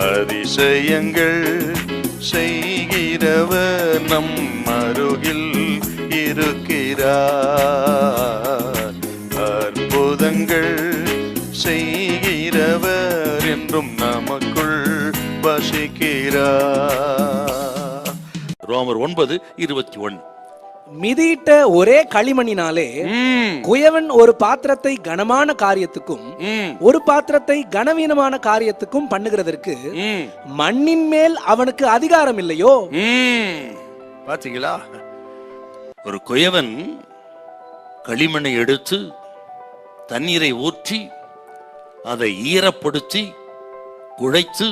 அதிசயங்கள் செய்கிறவர் நம் அருகில் இருக்கிறார். அற்புதங்கள் செய்கிறவர் என்றும் நமக்குள் வசிக்கிறார். ரோமர் 9:21. மிதியிட்ட ஒரே களிமணினாலே குயவன் ஒரு பாத்திரத்தை கனமான காரியத்துக்கும் ஒரு பாத்திரத்தை கனவீனமான காரியத்துக்கும் பண்ணுகிறதற்கு மண்ணின் மேல் அவனுக்கு அதிகாரம் இல்லையோ? பாத்தீங்களா? ஒரு குயவன் களிமண்ணை எடுத்து தண்ணீரை ஊற்றி அதை ஈரப்படுத்தி குழைத்து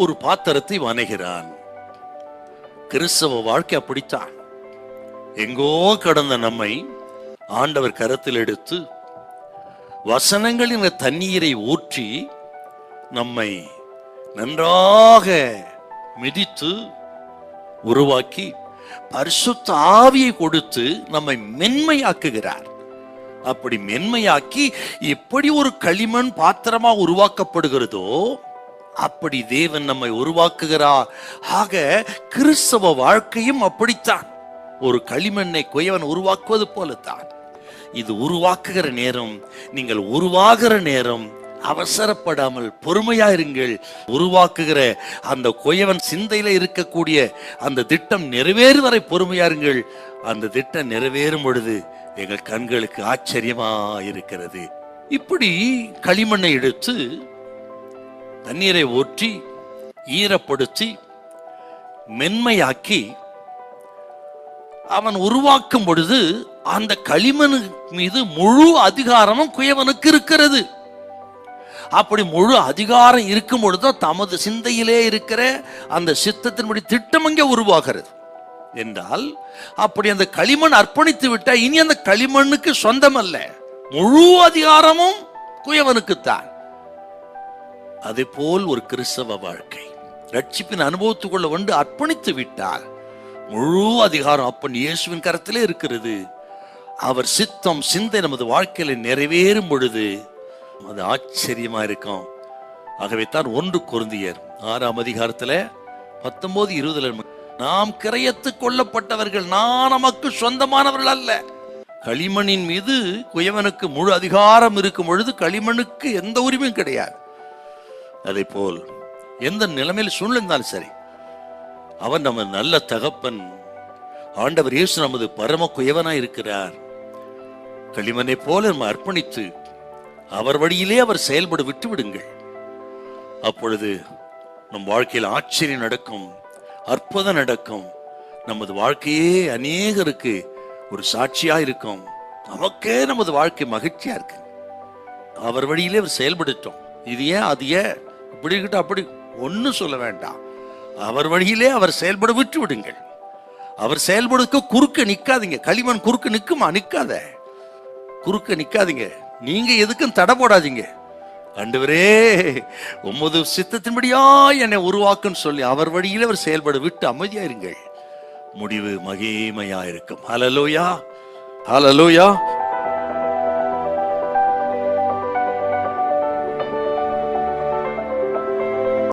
ஒரு பாத்திரத்தை வணைகிறான். கிறிஸ்தவ வாழ்க்கை அப்படித்தான். எங்கோ கடந்த நம்மை ஆண்டவர் கரத்தில் எடுத்து வசனங்களின் தண்ணீரை ஊற்றி நம்மை நன்றாக மிதித்து உருவாக்கி பரிசுத்த ஆவியை கொடுத்து நம்மை மென்மையாக்குகிறார். அப்படி மென்மையாக்கி எப்படி ஒரு களிமண் பாத்திரமா உருவாக்கப்படுகிறதோ அப்படி தேவன் நம்மை உருவாக்குகிறார். ஆக கிறிஸ்தவ வாழ்க்கையும் அப்படித்தான். ஒரு களிமண்ணை குயவன் உருவாக்குவது போலத்தான். இது உருவாக்குகிற நேரம், நீங்கள் உருவாகிற நேரம் அவசரப்படாமல் பொறுமையா இருங்கள். உருவாக்குகிற அந்த குயவன் சிந்தையில இருக்கக்கூடிய அந்த திட்டம் நிறைவேறும் வரை பொறுமையா இருங்கள். அந்த திட்டம் நிறைவேறும் பொழுது எங்கள் கண்களுக்கு ஆச்சரியமா இருக்கிறது. இப்படி களிமண்ணை எடுத்து தண்ணீரை ஊற்றி ஈரப்படுத்தி மென்மையாக்கி அவன் உருவாக்கும் பொழுது அந்த களிமண் மீது முழு அதிகாரமும் குயவனுக்கு இருக்கிறது. அப்படி முழு அதிகாரம் இருக்கும் பொழுது தமது சிந்தையிலே இருக்கிற அந்த சித்தத்தின்படி திட்டம் அங்கே உருவாகிறது என்றால், அப்படி அந்த களிமண் அர்ப்பணித்து விட்டா இனி அந்த களிமண்ணுக்கு சொந்தம் அல்ல, முழு அதிகாரமும் குயவனுக்குத்தான். அதே போல் ஒரு கிறிஸ்தவ வாழ்க்கை ரட்சிப்பின் அனுபவத்துக்குள்ள வந்து அர்ப்பணித்து விட்டால் முழு அதிகாரம் அப்பன் இயேசுவின் கரத்திலே இருக்கிறது. அவர் சித்தம் சிந்தை நமது வாழ்க்கையில நிறைவேறும் பொழுது அது ஆச்சரியமா இருக்கும். ஆகவே தான் 1 கொரிந்தியர் 6:19-20 நாம் கிரயத்து கொள்ளப்பட்டவர்கள், நான் நமக்கு சொந்தமானவர்கள் அல்ல. களிமண்ணின் மீது குயவனுக்கு முழு அதிகாரம் இருக்கும் பொழுது களிமண்ணுக்கு எந்த உரிமையும் கிடையாது. அதே போல் எந்த நிலைமையில் சூழ்நிலைந்தாலும் சரி, அவன் நம்ம நல்ல தகப்பன். ஆண்டவர் இயேசு நமது பரம குயவனாய் இருக்கிறார். களிமண்ணை போல நம்ம அர்ப்பணித்து அவர் வழியிலே அவர் செயல்பட விட்டு விடுங்கள். அப்பொழுது நம் வாழ்க்கையில் ஆச்சரியம் நடக்கும், அற்புதம் நடக்கும். நமது வாழ்க்கையே அநேகருக்கு ஒரு சாட்சியா இருக்கும். நமக்கே நமது வாழ்க்கை மகிழ்ச்சியா இருக்கு. அவர் வழியிலே அவர் செயல்படுத்தோம். இது ஏன் அது ஏன் இப்படி இருக்கட்டும் அப்படி ஒன்னும் சொல்ல வேண்டாம். அவர் வழியிலே அவர் செயல்பட விட்டு விடுங்கள். அவர் செயல்படுக்க குறுக்க நிக்காதீங்க. களிமண் குறுக்க நிக்குமா? நிக்காத. குறுக்க நிக்காதீங்க. நீங்க எதுக்கும் தடை போடாதீங்க. ஆண்டவரே உமது சித்தத்தின்படியா என்னை உருவாக்குன்னு சொல்லி அவர் வழியிலே அவர் செயல்பட விட்டு அமைதியா இருங்கள். முடிவு மகிமையா இருக்கும். ஹல்லேலூயா, ஹல்லேலூயா.